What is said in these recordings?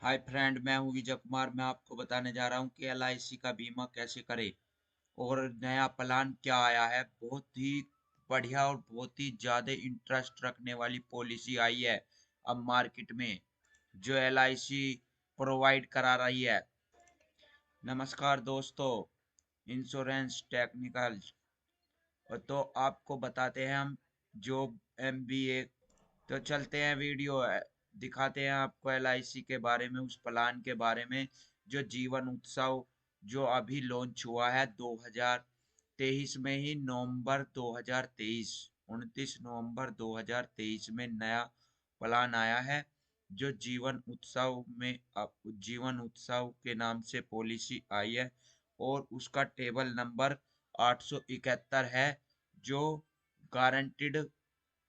Hi friend, मैं हूं विजय कुमार। मैं आपको बताने जा रहा हूं कि एलआईसी का बीमा कैसे करें और नया प्लान क्या आया है। बहुत ही बढ़िया और बहुत ही ज्यादा इंटरेस्ट रखने वाली पॉलिसी आई है अब मार्केट में, जो एलआईसी प्रोवाइड करा रही है। नमस्कार दोस्तों, इंश्योरेंस टेक्निकल तो आपको बताते हैं हम जो एमबीए। तो चलते हैं वीडियो दिखाते हैं आपको एलआईसी के बारे में, उस प्लान के बारे में जो जीवन उत्सव जो अभी लॉन्च हुआ है 2023 में ही, नवंबर 2023, 29 नवंबर 2023 में नया प्लान आया है जो जीवन उत्सव में जीवन उत्सव के नाम से पॉलिसी आई है। और उसका टेबल नंबर 871 है, जो गारंटीड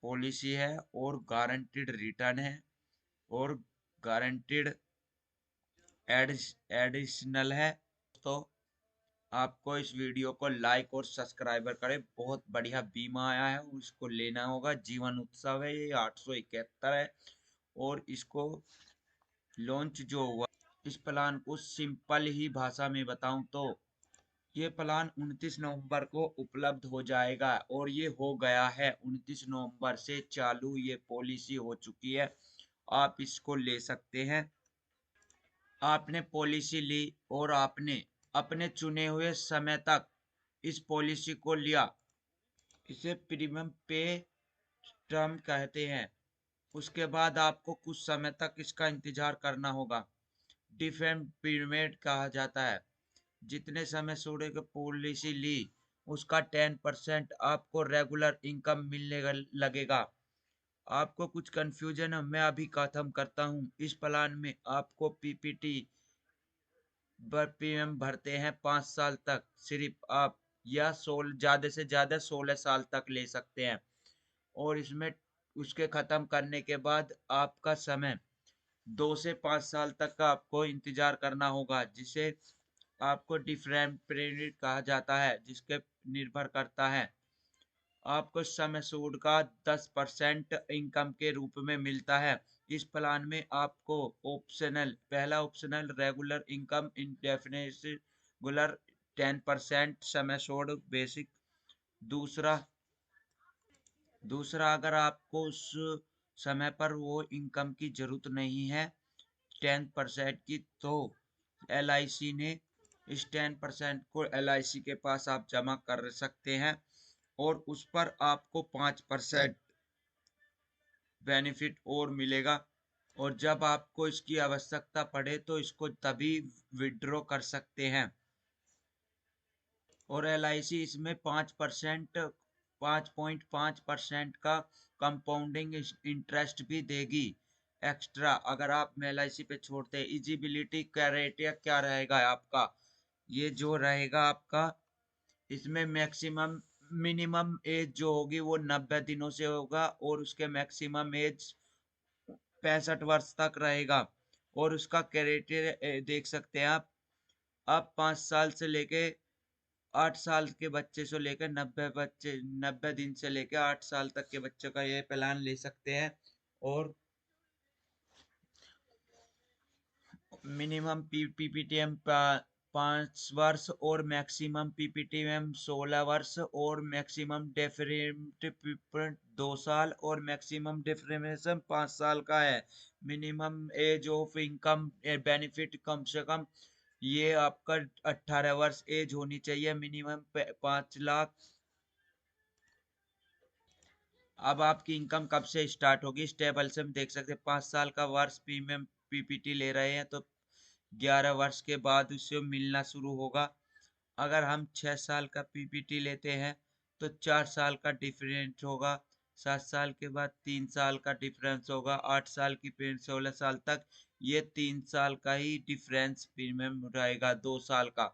पॉलिसी है और गारंटीड रिटर्न है और गारंटीड एडिशनल है। तो आपको इस वीडियो को लाइक और सब्सक्राइबर करें। बहुत बढ़िया बीमा आया है, उसको लेना होगा। जीवन उत्सव है, ये 871 है। और इसको लॉन्च जो हुआ, इस प्लान को सिंपल ही भाषा में बताऊं तो ये प्लान 29 नवंबर को उपलब्ध हो जाएगा और ये हो गया है। 29 नवंबर से चालू ये पॉलिसी हो चुकी है। आप इसको ले सकते हैं। आपने पॉलिसी ली और आपने अपने चुने हुए समय तक इस पॉलिसी को लिया। इसे प्रीमियम पे टर्म कहते हैं। उसके बाद आपको कुछ समय तक इसका इंतजार करना होगा। डिफेंड पीरियड कहा जाता है। जितने समय सोडे की पॉलिसी ली उसका 10% आपको रेगुलर इनकम मिलने लगेगा। आपको कुछ कंफ्यूजन है, मैं अभी खत्म करता हूँ। इस प्लान में आपको पीपीटी प्रीमियम भरते हैं 5 साल तक सिर्फ आप, या 16 ज्यादा से ज्यादा 16 साल तक ले सकते हैं। और इसमें उसके खत्म करने के बाद आपका समय 2 से 5 साल तक का आपको इंतजार करना होगा, जिसे आपको डिफरेंट पीरियड कहा जाता है, जिसके निर्भर करता है आपको समय सूद का 10% इनकम के रूप में मिलता है। इस प्लान में आपको ऑप्शनल, पहला optional regular income indefinite regular 10% समय सूद बेसिक। दूसरा दूसरा अगर आपको उस समय पर वो इनकम की जरूरत नहीं है 10% की, तो एलआईसी ने इस 10% को एलआईसी के पास आप जमा कर सकते हैं और उस पर आपको 5% बेनिफिट और मिलेगा। और जब आपको इसकी आवश्यकता पड़े तो इसको तभी विड्रॉ कर सकते हैं। और एलआईसी इसमें 5%, 5.5% का कंपाउंडिंग इंटरेस्ट भी देगी एक्स्ट्रा, अगर आप एलआईसी पे छोड़ते हैं। इजिबिलिटी क्राइटेरिया क्या रहेगा आपका, ये जो रहेगा आपका, इसमें मैक्सिमम मिनिमम एज जो होगी वो 90 दिनों से होगा और उसके मैक्सिमम एज 65 वर्ष तक रहेगा। और उसका क्राइटेरिया देख सकते हैं आप 5 साल से लेके 8 साल के बच्चे से लेकर 90 दिन से लेकर 8 साल तक के बच्चों का ये प्लान ले सकते हैं। और मिनिमम पीपीटीएम 5 वर्ष और मैक्सिमम पीपीटीएम 16 वर्ष और मैक्सिमम डेफिनेट 2 साल और मैक्सिमम डेफिनेशन 5 साल का है। Minimum age of income benefit कम से कम ये आपका 18 वर्ष एज होनी चाहिए। मिनिमम 5 लाख। अब आपकी इनकम कब से स्टार्ट होगी, इस टेबल से हम देख सकते हैं। 5 साल का वर्ष प्रीमियम पीपीटी ले रहे हैं तो 11 वर्ष के बाद उसे मिलना शुरू होगा। अगर हम 6 साल का पीपीटी लेते हैं तो 4 साल का डिफरेंस होगा। 7 साल के बाद 3 साल का डिफरेंस होगा। 8 साल की फिर 16 साल तक ये 3 साल का ही डिफरेंस प्रीमियम रहेगा। 2 साल का,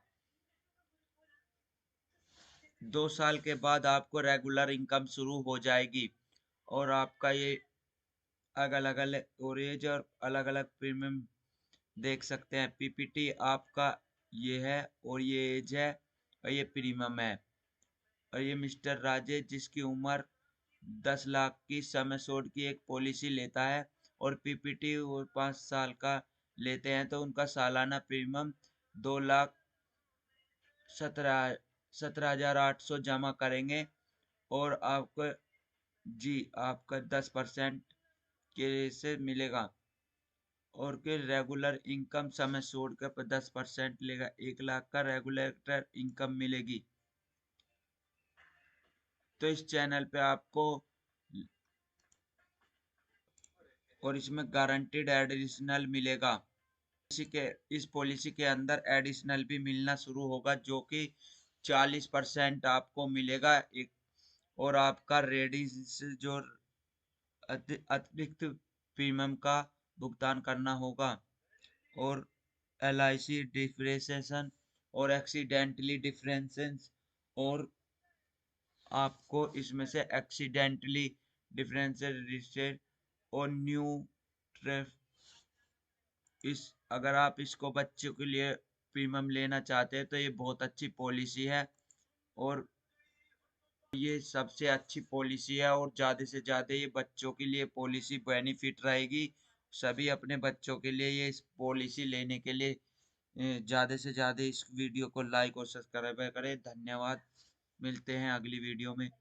2 साल के बाद आपको रेगुलर इनकम शुरू हो जाएगी। और आपका ये अलग अलग और एज और अलग अलग प्रीमियम देख सकते हैं। पीपीटी आपका ये है और ये एज है और ये प्रीमियम है। और ये मिस्टर राजेश जिसकी उम्र 10 लाख की सम एश्योर्ड की एक पॉलिसी लेता है और पीपीटी और 5 साल का लेते हैं तो उनका सालाना प्रीमियम 2,17,800 जमा करेंगे और आपको जी आपका 10% के से मिलेगा और फिर रेगुलर इनकम समय छोड़कर 10% लेगा। 1 लाख का रेगुलेटर इनकम मिलेगी। तो इस चैनल पे आपको और इसमें गारंटीड एडिशनल मिलेगा। इस पॉलिसी के अंदर एडिशनल भी मिलना शुरू होगा जो कि 40% आपको मिलेगा एक। और आपका रेडी से जो अतिरिक्त प्रीमियम का भुगतान करना होगा। और LIC डिफ्रेंशिएशन और एक्सीडेंटली डिफरेंसेस और आपको इसमें से एक्सीडेंटली डिफरेंशियल रजिस्टर्ड और न्यू ट्रेफ अगर आप इसको बच्चों के लिए प्रीमियम लेना चाहते हैं तो ये बहुत अच्छी पॉलिसी है और ये सबसे अच्छी पॉलिसी है और ज़्यादा से ज़्यादा ये बच्चों के लिए पॉलिसी बेनिफिट रहेगी। सभी अपने बच्चों के लिए ये इस पॉलिसी लेने के लिए ज़्यादा से ज़्यादा इस वीडियो को लाइक और सब्सक्राइब करें। धन्यवाद। मिलते हैं अगली वीडियो में।